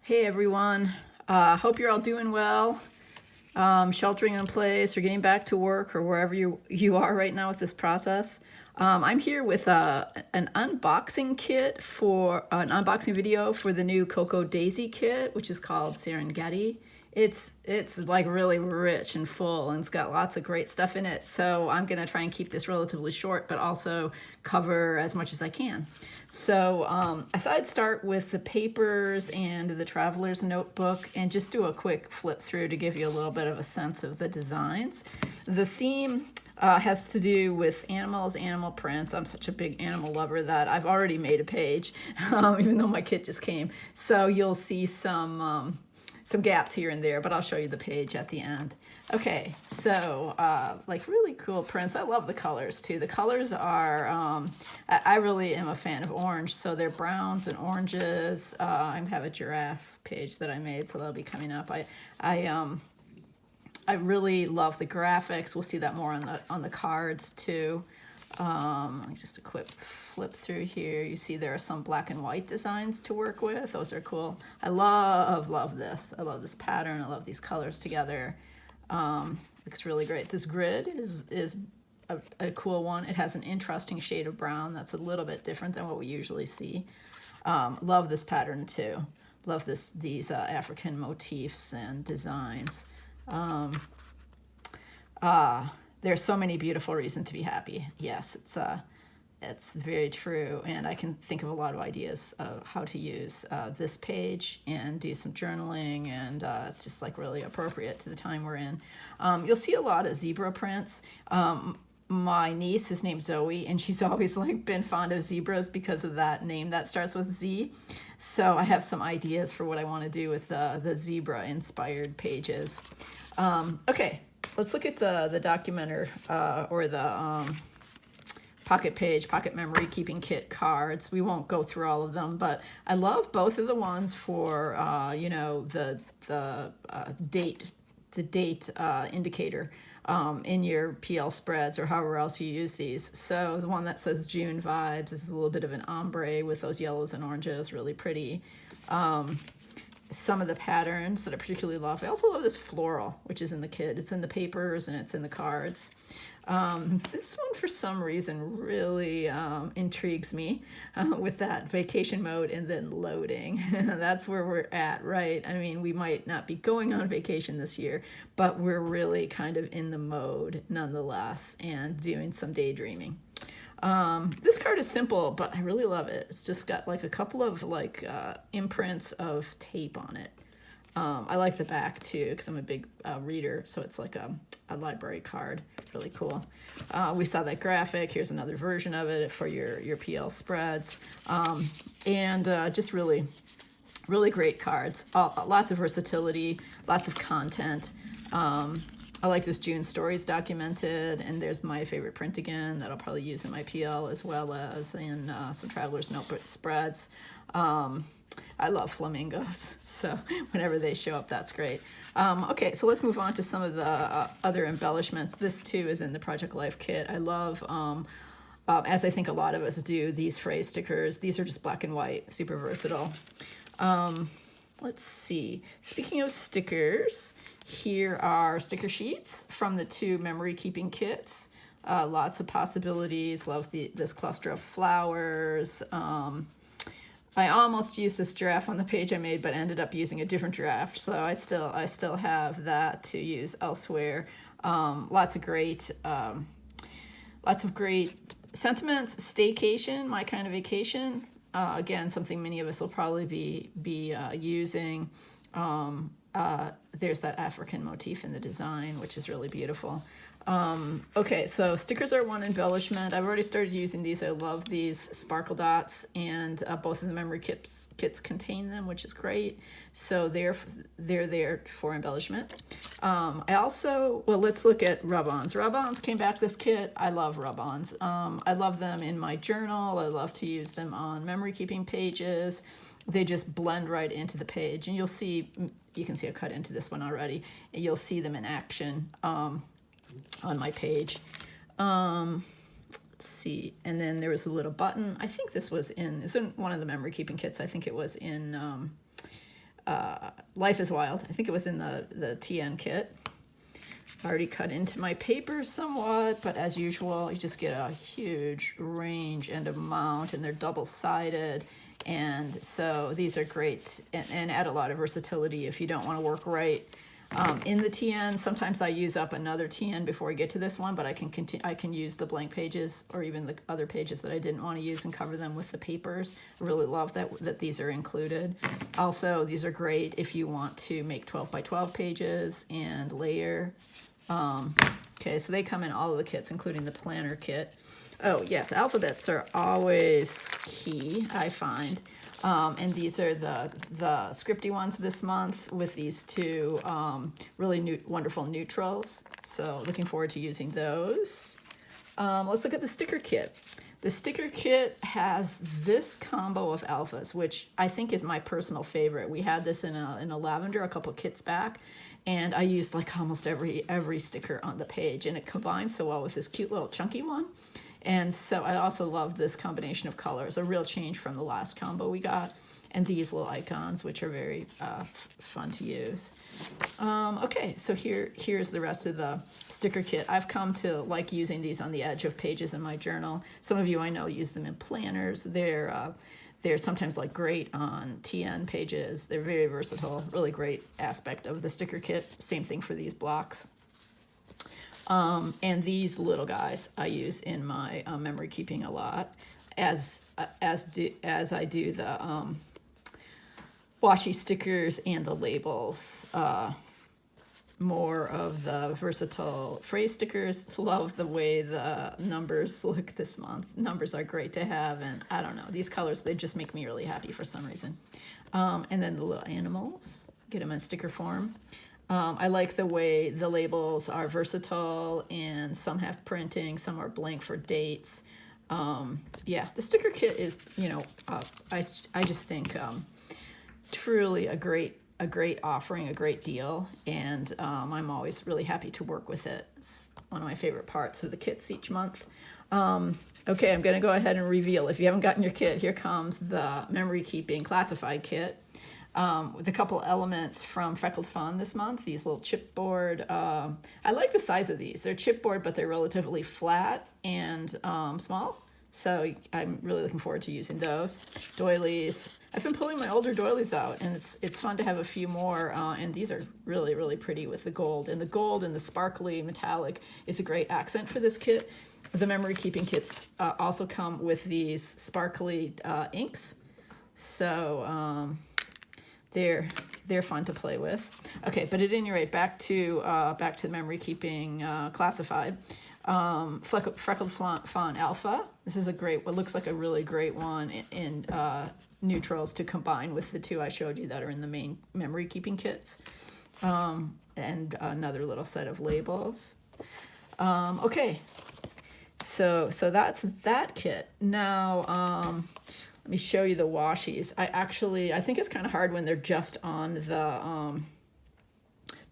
Hey everyone, hope you're all doing well, sheltering in place or getting back to work or wherever you are right now with this process. I'm here with an unboxing kit for an unboxing video for the new Cocoa Daisy kit, which is called Serengeti. It's like really rich and full, and it's got lots of great stuff in it. So I'm gonna try and keep this relatively short, but also cover as much as I can. So I thought I'd start with the papers and the traveler's notebook and just do a quick flip through to give you a little bit of a sense of the designs. The theme has to do with animals, animal prints. I'm such a big animal lover that I've already made a page, even though my kit just came. So you'll see some gaps here and there, but I'll show you the page at the end. Okay, so like really cool prints. I love the colors too. The colors are, I really am a fan of orange, so they're browns and oranges. I have a giraffe page that I made, so that'll be coming up. I really love the graphics. We'll see that more on the cards too. Just a quick flip through here. You see there are some black and white designs to work with. Those are cool. I love this. I love this pattern. I love these colors together. Looks really great. This grid is a cool one. It has an interesting shade of brown that's a little bit different than what we usually see. Love this pattern too. Love these African motifs and designs. There's so many beautiful reasons to be happy. Yes, it's very true, and I can think of a lot of ideas of how to use this page and do some journaling, and it's just like really appropriate to the time we're in. You'll see a lot of zebra prints. My niece is named Zoe, and she's always like been fond of zebras because of that name that starts with Z. So I have some ideas for what I want to do with the zebra inspired pages. Okay. Let's look at the documenter or the pocket memory keeping kit cards. We won't go through all of them, but I love both of the ones for the date indicator in your PL spreads or however else you use these. So the one that says June vibes, this is a little bit of an ombre with those yellows and oranges, really pretty. Some of the patterns that I particularly love. I also love this floral, which is in the kit. It's in the papers and it's in the cards. This one, for some reason, really intrigues me with that vacation mode and then loading. That's where we're at, right? I mean, we might not be going on vacation this year, but we're really kind of in the mode nonetheless and doing some daydreaming. This card is simple, but I really love it. It's just got like a couple of like imprints of tape on it. I like the back too because I'm a big reader, so it's like a library card. Really cool. We saw that graphic. Here's another version of it for your PL spreads. And just really, really great cards. Lots of versatility, lots of content. I like this June stories documented, and there's my favorite print again that I'll probably use in my PL as well as in some traveler's notebook spreads. I love flamingos, so whenever they show up, that's great. Okay, so let's move on to some of the other embellishments. This too is in the Project Life kit. I love, as I think a lot of us do, these phrase stickers. These are just black and white, super versatile. Let's see. Speaking of stickers, here are sticker sheets from the two memory keeping kits. Lots of possibilities. Love this cluster of flowers. I almost used this giraffe on the page I made, but ended up using a different giraffe. So I still have that to use elsewhere. Lots of great sentiments. Staycation, my kind of vacation. Again, something many of us will probably be using. There's that African motif in the design, which is really beautiful. Okay, so stickers are one embellishment. I've already started using these. I love these sparkle dots, and both of the memory kits contain them, which is great. So they're there for embellishment. Let's look at rub-ons. Rub-ons came back this kit. I love rub-ons. I love them in my journal. I love to use them on memory keeping pages. They just blend right into the page, and you can see I cut into this one already, and you'll see them in action on my page. Let's see, and then there was a little button. I think this was in one of the memory keeping kits. I think it was in Life is Wild. I think it was in the TN kit. Already cut into my paper somewhat, but as usual, you just get a huge range and amount, and they're double-sided. And so these are great and add a lot of versatility if you don't want to work right in the TN. Sometimes I use up another TN before I get to this one, but I can use the blank pages or even the other pages that I didn't want to use and cover them with the papers. I really love that these are included. Also, these are great if you want to make 12 by 12 pages and layer. Okay, so they come in all of the kits, including the planner kit. Oh, yes, alphabets are always key, I find. And these are the scripty ones this month with these two really wonderful neutrals. So looking forward to using those. Let's look at the sticker kit. The sticker kit has this combo of alphas, which I think is my personal favorite. We had this in a lavender a couple kits back, and I used like almost every sticker on the page, and it combines so well with this cute little chunky one. And so I also love this combination of colors, a real change from the last combo we got, and these little icons, which are very fun to use. Okay, so here's the rest of the sticker kit. I've come to like using these on the edge of pages in my journal. Some of you I know use them in planners. They're sometimes like great on TN pages. They're very versatile, really great aspect of the sticker kit. Same thing for these blocks. And these little guys I use in my memory keeping a lot, as I do the washi stickers and the labels. More of the versatile phrase stickers. Love the way the numbers look this month. Numbers are great to have, and I don't know, these colors, they just make me really happy for some reason. And then the little animals, get them in sticker form. I like the way the labels are versatile, and some have printing, some are blank for dates. Yeah, the sticker kit is, I just think truly a great offering, a great deal, and I'm always really happy to work with it. It's one of my favorite parts of the kits each month. Okay, I'm going to go ahead and reveal. If you haven't gotten your kit, here comes the memory keeping classified kit. With a couple elements from Freckled Fawn this month, these little chipboard. I like the size of these. They're chipboard, but they're relatively flat and small. So I'm really looking forward to using those. Doilies. I've been pulling my older doilies out, and it's fun to have a few more. And these are really, really pretty with the gold. And the gold and the sparkly metallic is a great accent for this kit. The memory keeping kits also come with these sparkly inks. So they're fun to play with. Okay, but at any rate, back to the memory keeping classified. Freckled Fawn Alpha. This is what looks like a really great one in neutrals to combine with the two I showed you that are in the main memory keeping kits. And another little set of labels. Okay, so that's that kit. Now, let me show you the washies. I think it's kind of hard when they're just on the,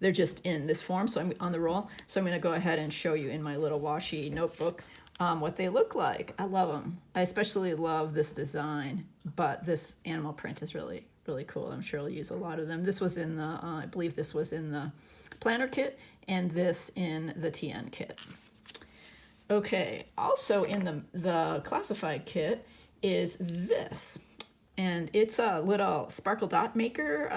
they're just in this form, so I'm on the roll. So I'm going to go ahead and show you in my little washi notebook what they look like. I love them. I especially love this design, but this animal print is really, really cool. I'm sure I'll use a lot of them. This was in the, I believe this was in the planner kit, and this in the TN kit. Okay, also in the classified kit is this, and it's a little sparkle dot maker.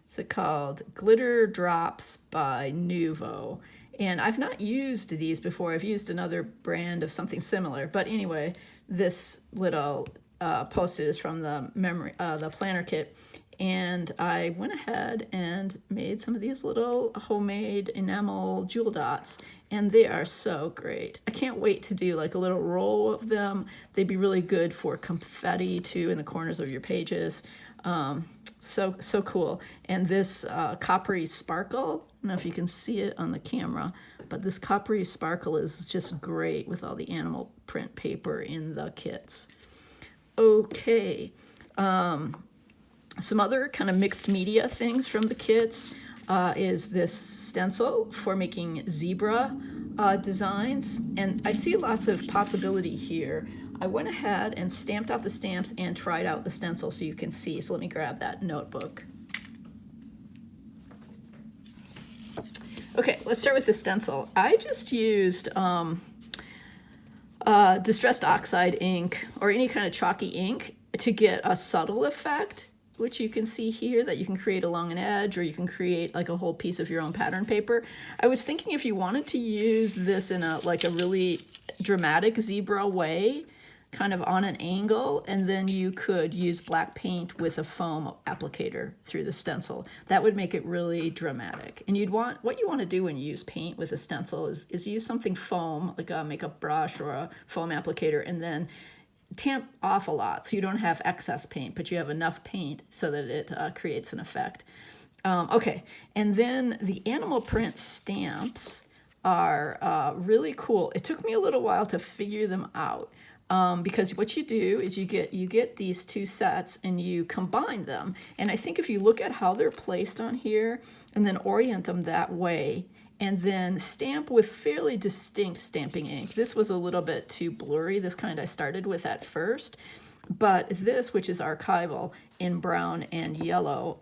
What's it called? Glitter Drops by Nuvo. And I've not used these before. I've used another brand of something similar, but anyway, this little post-it is from the planner kit, and I went ahead and made some of these little homemade enamel jewel dots, and they are so great. I can't wait to do like a little roll of them. They'd be really good for confetti too in the corners of your pages. So cool. And this coppery sparkle, I don't know if you can see it on the camera, but this coppery sparkle is just great with all the animal print paper in the kits. Okay. Some other kind of mixed media things from the kits is this stencil for making zebra designs. And I see lots of possibility here. I went ahead and stamped out the stamps and tried out the stencil so you can see. So let me grab that notebook. Okay, let's start with the stencil. I just used distressed oxide ink or any kind of chalky ink to get a subtle effect, which you can see here, that you can create along an edge, or you can create like a whole piece of your own pattern paper. I was thinking if you wanted to use this in a really dramatic zebra way, kind of on an angle, and then you could use black paint with a foam applicator through the stencil. That would make it really dramatic. And what you want to do when you use paint with a stencil is use something foam, like a makeup brush or a foam applicator, and then tamp off a lot so you don't have excess paint, but you have enough paint so that it creates an effect. Okay, and then the animal print stamps are really cool. It took me a little while to figure them out. Because what you do is you get these two sets and you combine them. And I think if you look at how they're placed on here and then orient them that way and then stamp with fairly distinct stamping ink. This was a little bit too blurry, this kind I started with at first. But this, which is archival in brown and yellow,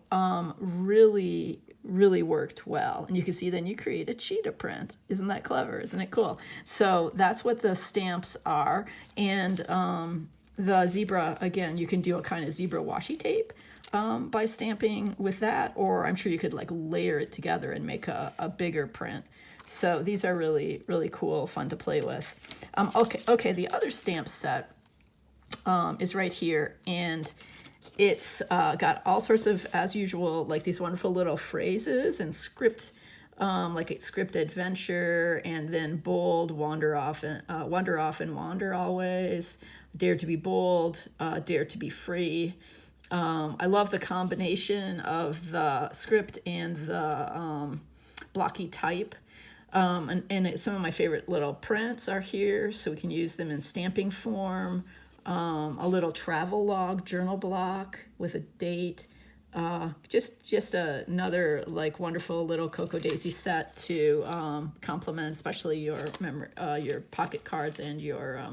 really worked well. And you can see then you create a cheetah print. Isn't that clever? Isn't it cool? So that's what the stamps are. And the zebra, again, you can do a kind of zebra washi tape by stamping with that, or I'm sure you could like layer it together and make a bigger print. So these are really cool, fun to play with. Okay, the other stamp set is right here, and it's got all sorts of, as usual, like these wonderful little phrases and script, like it's script adventure, and then bold, wander off and wander always, dare to be bold, dare to be free. I love the combination of the script and the blocky type. Some of my favorite little prints are here, so we can use them in stamping form. A little travel log journal block with a date. Just another like wonderful little Cocoa Daisy set to complement, especially your pocket cards and your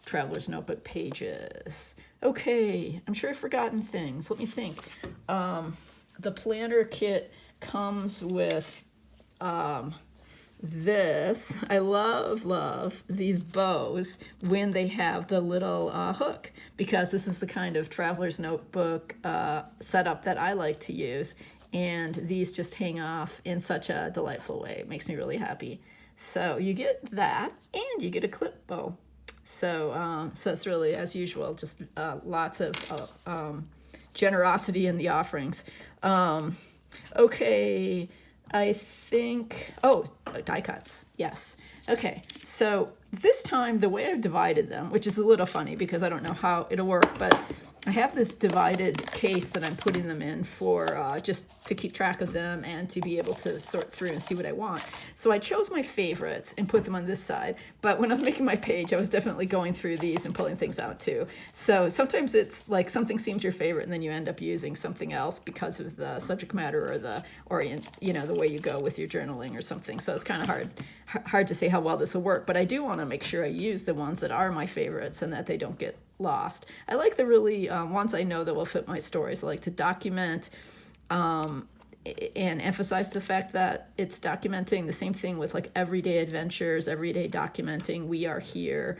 traveler's notebook pages. Okay, I'm sure I've forgotten things. Let me think. The planner kit comes with this. I love these bows when they have the little hook, because this is the kind of traveler's notebook setup that I like to use, and these just hang off in such a delightful way. It makes me really happy. So you get that, and you get a clip bow. So it's really, as usual, just lots of generosity in the offerings. Okay. I think, die cuts, yes. Okay, so this time the way I've divided them, which is a little funny because I don't know how it'll work, but I have this divided case that I'm putting them in for just to keep track of them and to be able to sort through and see what I want. So I chose my favorites and put them on this side, but when I was making my page, I was definitely going through these and pulling things out too. So sometimes it's like something seems your favorite and then you end up using something else because of the subject matter or the the way you go with your journaling or something. So it's kind of hard to say how well this will work, but I do want to make sure I use the ones that are my favorites and that they don't get lost. I like the really ones I know that will fit my stories. I like to document and emphasize the fact that it's documenting. The same thing with like everyday adventures, everyday documenting. We are here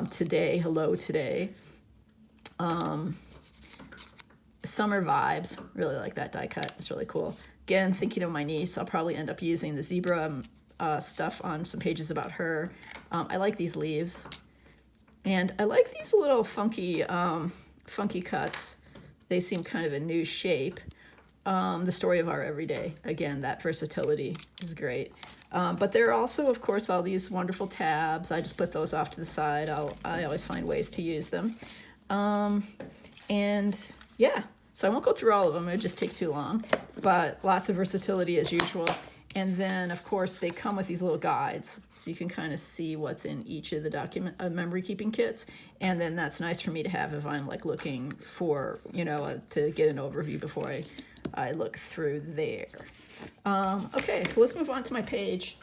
today. Hello today. Summer vibes. Really like that die cut. It's really cool. Again, thinking of my niece, I'll probably end up using the zebra stuff on some pages about her. I like these leaves. And I like these little funky cuts. They seem kind of a new shape. The story of our everyday. Again, that versatility is great. But there are also, of course, all these wonderful tabs. I just put those off to the side. I always find ways to use them. And yeah, so I won't go through all of them. It would just take too long. But lots of versatility as usual. And then, of course, they come with these little guides, so you can kind of see what's in each of the memory keeping kits. And then that's nice for me to have if I'm like looking for, to get an overview before I look through there. Okay, so let's move on to my page.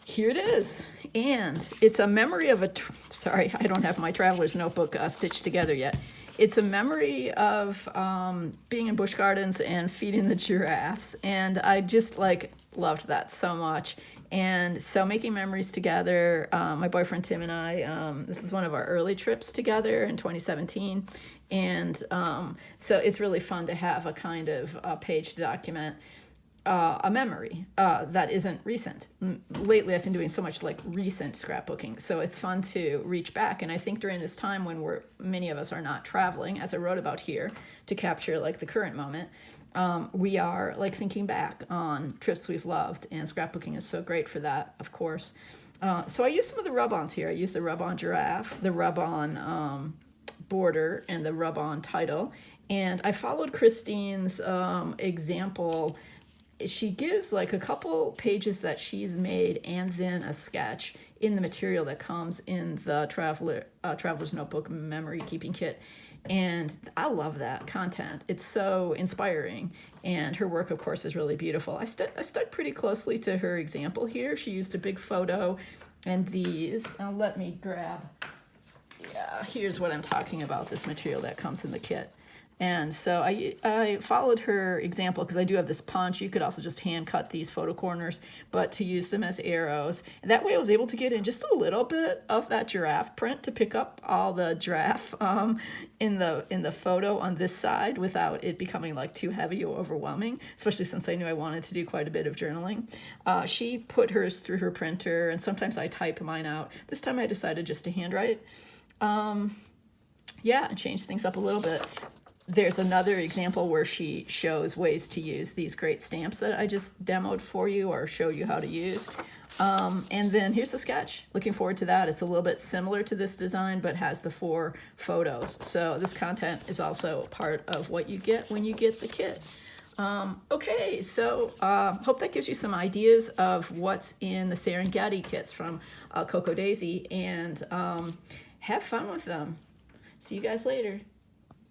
Here it is. And it's a memory of sorry, I don't have my traveler's notebook stitched together yet. It's a memory of being in busch gardens and feeding the giraffes. And I just like loved that so much. And so making memories together, my boyfriend Tim and I, this is one of our early trips together in 2017. And so it's really fun to have a kind of page to document a memory that isn't recent. Lately, I've been doing so much like recent scrapbooking, so it's fun to reach back. And I think during this time when many of us are not traveling, as I wrote about here, to capture like the current moment, we are like thinking back on trips we've loved, and scrapbooking is so great for that, of course. So I used some of the rub-ons here. I used the rub-on giraffe, the rub-on border, and the rub-on title. And I followed Christine's example. She gives like a couple pages that she's made and then a sketch in the material that comes in the Traveler's Notebook Memory Keeping Kit. And I love that content. It's so inspiring. And her work, of course, is really beautiful. I stuck pretty closely to her example here. She used a big photo and these. Now let me grab, here's what I'm talking about, this material that comes in the kit. And so I followed her example because I do have this punch. You could also just hand cut these photo corners, but to use them as arrows. And that way I was able to get in just a little bit of that giraffe print to pick up all the giraffe in the photo on this side without it becoming like too heavy or overwhelming, especially since I knew I wanted to do quite a bit of journaling. She put hers through her printer, and sometimes I type mine out. This time I decided just to handwrite. And change things up a little bit. There's another example where she shows ways to use these great stamps that I just demoed for you or showed you how to use. And then here's the sketch. Looking forward to that. It's a little bit similar to this design, but has the 4 photos. So this content is also part of what you get when you get the kit. Okay, so hope that gives you some ideas of what's in the Serengeti kits from Coco Daisy, and have fun with them. See you guys later.